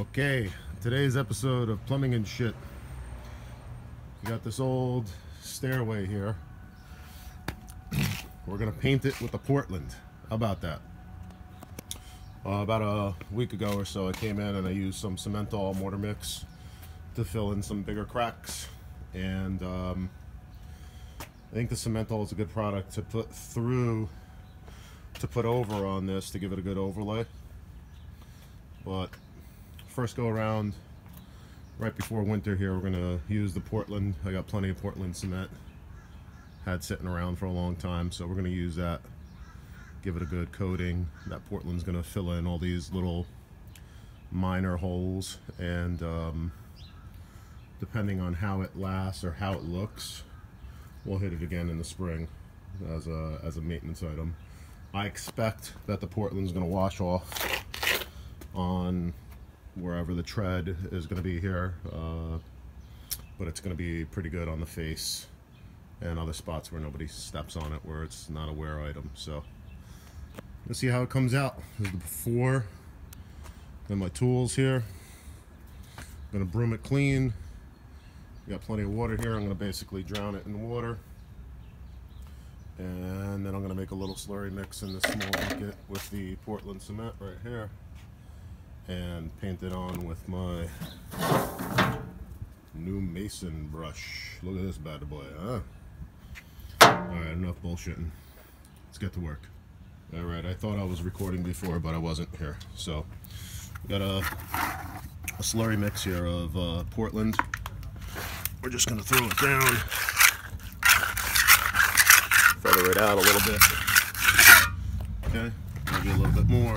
Okay, today's episode of Plumbing and Shit. We got this old stairway here. We're gonna paint it with the Portland. How about that? About a week ago or so, I came in and I used some Cementol mortar mix to fill in some bigger cracks. And I think the Cementol is a good product to put over on this to give it a good overlay. But first go around, right before winter here, we're gonna use the Portland. I got plenty of Portland cement, had sitting around for a long time, so we're gonna use that, give it a good coating. That Portland's gonna fill in all these little minor holes, and depending on how it lasts or how it looks, we'll hit it again in the spring as a maintenance item. I expect that the Portland's gonna wash off on wherever the tread is going to be here, but it's going to be pretty good on the face and other spots where nobody steps on it, where it's not a wear item. So let's see how it comes out. This is the before. Then my tools here. I'm going to broom it clean. Got plenty of water here. I'm going to basically drown it in water, and then I'm going to make a little slurry mix in this small bucket with the Portland cement right here, and paint it on with my new Mason brush. Look at this bad boy, huh? Alright, enough bullshitting. Let's get to work. Alright, I thought I was recording before, but I wasn't here. So, we got a slurry mix here of Portland. We're just going to throw it down. Feather it out a little bit. Okay, maybe a little bit more.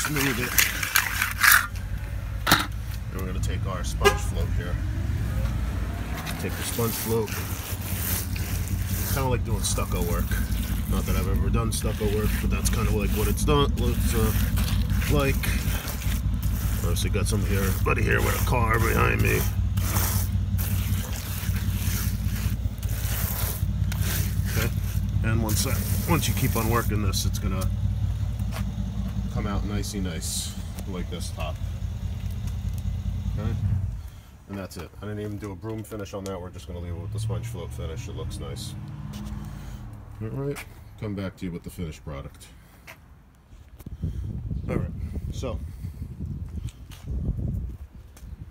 Smooth it. And we're going to take our sponge float here. Take the sponge float. It's kind of like doing stucco work. Not that I've ever done stucco work, but that's kind of like what it's done. Looks like. Obviously got some here, buddy here with a car behind me. Okay. And once you keep on working this, it's gonna come out nicey nice, like this top. Okay, and that's it. I didn't even do a broom finish on that. We're just going to leave it with the sponge float finish. It looks nice. Alright, come back to you with the finished product. Alright, so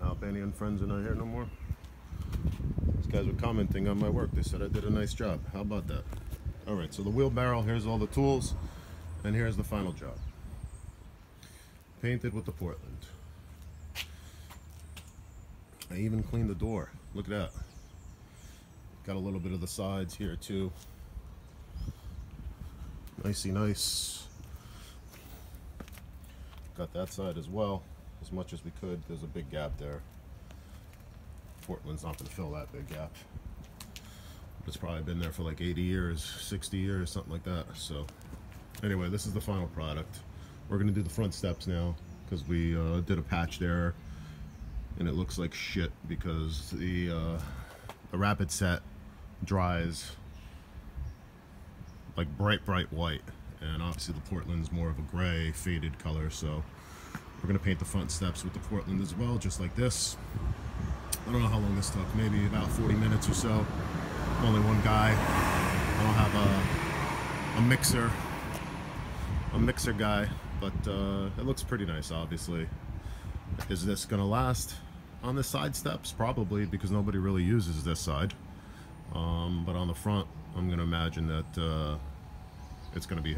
Albanian friends are not here no more. These guys were commenting on my work. They said I did a nice job. How about that? Alright, so the wheelbarrow, here's all the tools, and here's the final job. Painted with the Portland. I even cleaned the door. Look at that. Got a little bit of the sides here too. Nicey nice. Got that side as well, as much as we could. There's a big gap there. Portland's not going to fill that big gap. It's probably been there for like 80 years, 60 years, something like that. So anyway, this is the final product. We're going to do the front steps now, because we did a patch there and it looks like shit because the rapid set dries like bright white, and obviously the Portland's more of a gray faded color. So we're going to paint the front steps with the Portland as well, just like this. I don't know how long this took, maybe about 40 minutes or so. Only one guy. I don't have a mixer guy, but it looks pretty nice. Obviously, is this gonna last on the side steps? Probably, because nobody really uses this side, but on the front I'm gonna imagine that it's gonna be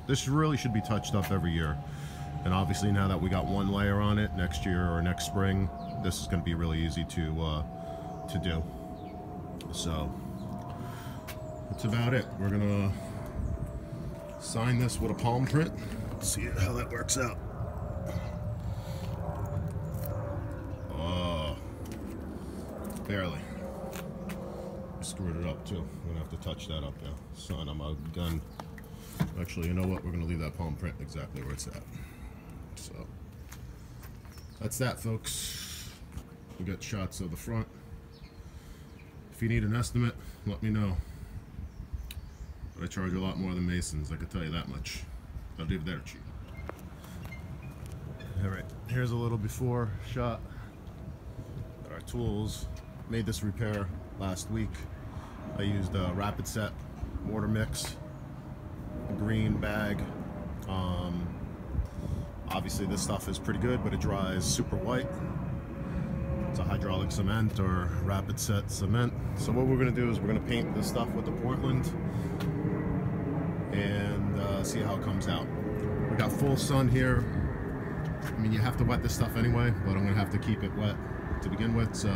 this really should be touched up every year. And obviously now that we got one layer on it, next year or next spring, this is gonna be really easy to do. So that's about it. We're gonna sign this with a palm print. See how that works out. Oh, barely. Screwed it up too. I'm gonna have to touch that up now. Son, I'm a gun. Actually, you know what? We're gonna leave that palm print exactly where it's at. So that's that, folks. We got shots of the front. If you need an estimate, let me know. But I charge a lot more than Masons, I can tell you that much. Arrivederci. All right, here's a little before shot. Got our tools. Made this repair last week. I used a Rapid Set mortar mix, a green bag. Obviously this stuff is pretty good, but it dries super white. It's a hydraulic cement or Rapid Set cement. So what we're gonna do is we're gonna paint this stuff with the Portland and see how it comes out. We got full sun here. I mean, you have to wet this stuff anyway, but I'm gonna have to keep it wet to begin with, so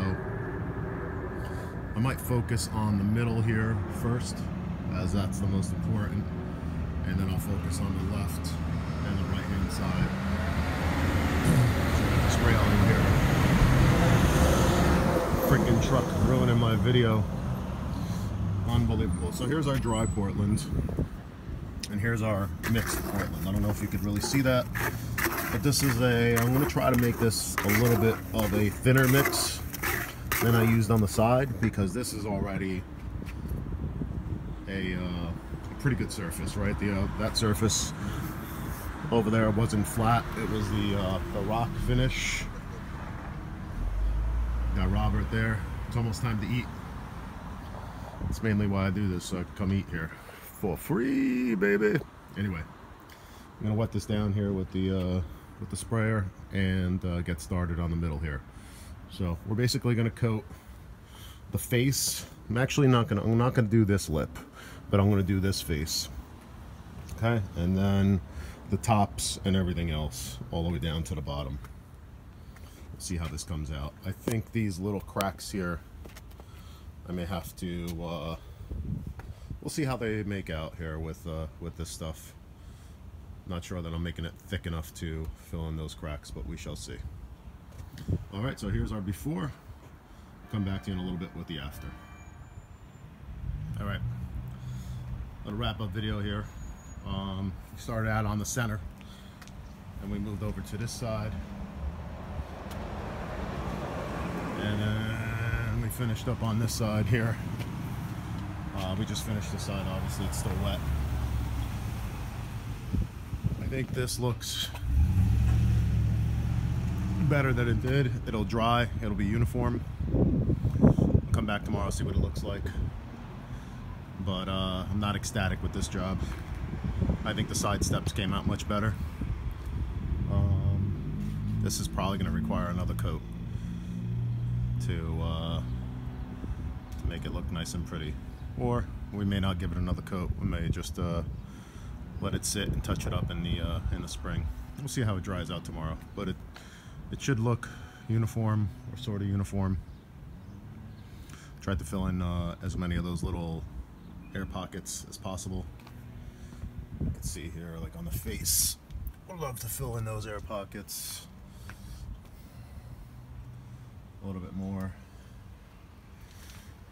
I might focus on the middle here first, as that's the most important, and then I'll focus on the left and the right hand side. This railing here. Freaking truck ruining my video. Unbelievable. So here's our dry Portland, and here's our mixed Portland. I don't know if you could really see that, but this is I'm going to try to make this a little bit of a thinner mix than I used on the side, because this is already a pretty good surface, right? That surface over there wasn't flat. It was the rock finish. Got Robert there. It's almost time to eat. That's mainly why I do this, so I can come eat here for free, baby. Anyway, I'm gonna wet this down here with the sprayer and get started on the middle here. So we're basically gonna coat the face. I'm not gonna do this lip, but I'm gonna do this face. Okay, and then the tops and everything else all the way down to the bottom. See how this comes out. I think these little cracks here, I may have to we'll see how they make out here with this stuff. Not sure that I'm making it thick enough to fill in those cracks, but we shall see. All right, so here's our before. Come back to you in a little bit with the after. All right, a wrap up video here. We started out on the center and we moved over to this side, and then we finished up on this side here. We just finished this side, obviously it's still wet. I think this looks better than it did. It'll dry, it'll be uniform. I'll come back tomorrow, see what it looks like. But I'm not ecstatic with this job. I think the side steps came out much better. This is probably going to require another coat to make it look nice and pretty. Or we may not give it another coat. We may just let it sit and touch it up in the spring. We'll see how it dries out tomorrow. But it should look uniform, or sort of uniform. Tried to fill in as many of those little air pockets as possible. You can see here, like on the face, I'd love to fill in those air pockets a little bit more.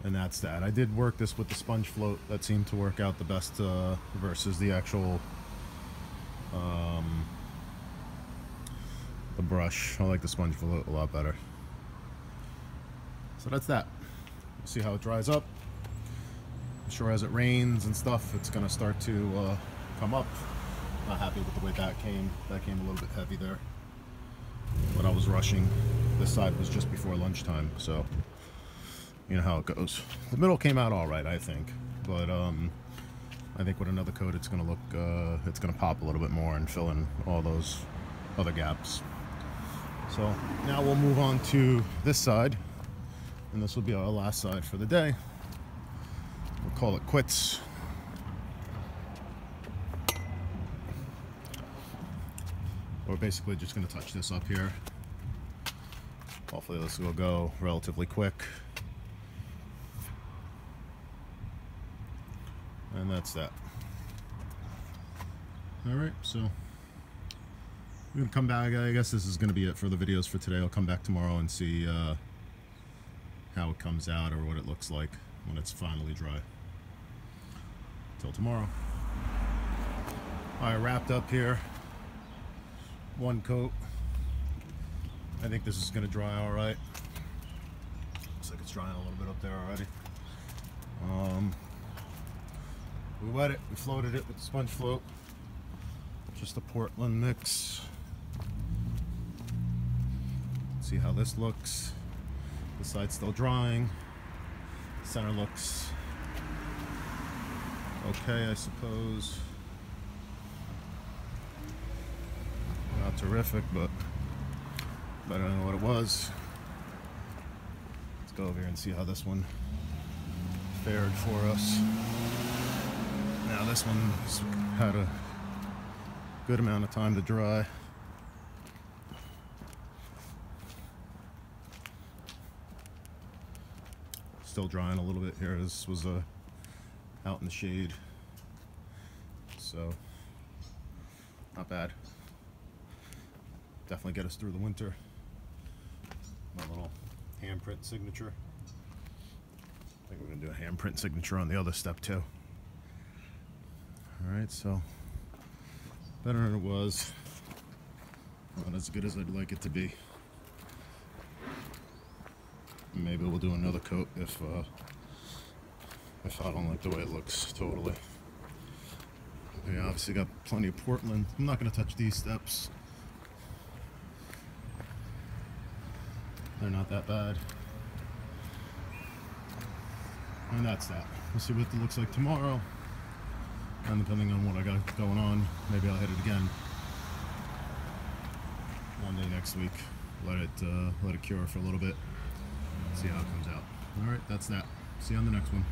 And that's that. I did work this with the sponge float. That seemed to work out the best versus the actual the brush. I like the sponge float a lot better. So that's that. We'll see how it dries up. I'm sure as it rains and stuff, it's gonna start to come up. Not happy with the way that came. That came a little bit heavy there. But I was rushing. This side was just before lunchtime, so you know how it goes. The middle came out all right, I think. But I think with another coat, it's gonna look, it's gonna pop a little bit more and fill in all those other gaps. So now we'll move on to this side, and this will be our last side for the day. We'll call it quits. We're basically just going to touch this up here. Hopefully this will go relatively quick. And that's that. Alright, so I'm going to come back. I guess this is going to be it for the videos for today. I'll come back tomorrow and see how it comes out, or what it looks like when it's finally dry. Till tomorrow. Alright, wrapped up here. One coat. I think this is going to dry all right. Looks like it's drying a little bit up there already. We wet it, we floated it with the sponge float. Just a Portland mix. See how this looks. The side's still drying. Center looks okay, I suppose. Not terrific, but better than what it was. Let's go over here and see how this one fared for us. Now this one's had a good amount of time to dry. Still drying a little bit here. This was out in the shade, so not bad. Definitely get us through the winter. My little handprint signature. I think we're gonna do a handprint signature on the other step too. All right, so better than it was. Not as good as I'd like it to be. Maybe we'll do another coat if I don't like the way it looks totally. Okay, obviously got plenty of Portland. I'm not going to touch these steps. They're not that bad. And that's that. We'll see what it looks like tomorrow. And depending on what I got going on, maybe I'll hit it again one day next week. Let it cure for a little bit. See how it comes out. All right, that's that. See you on the next one.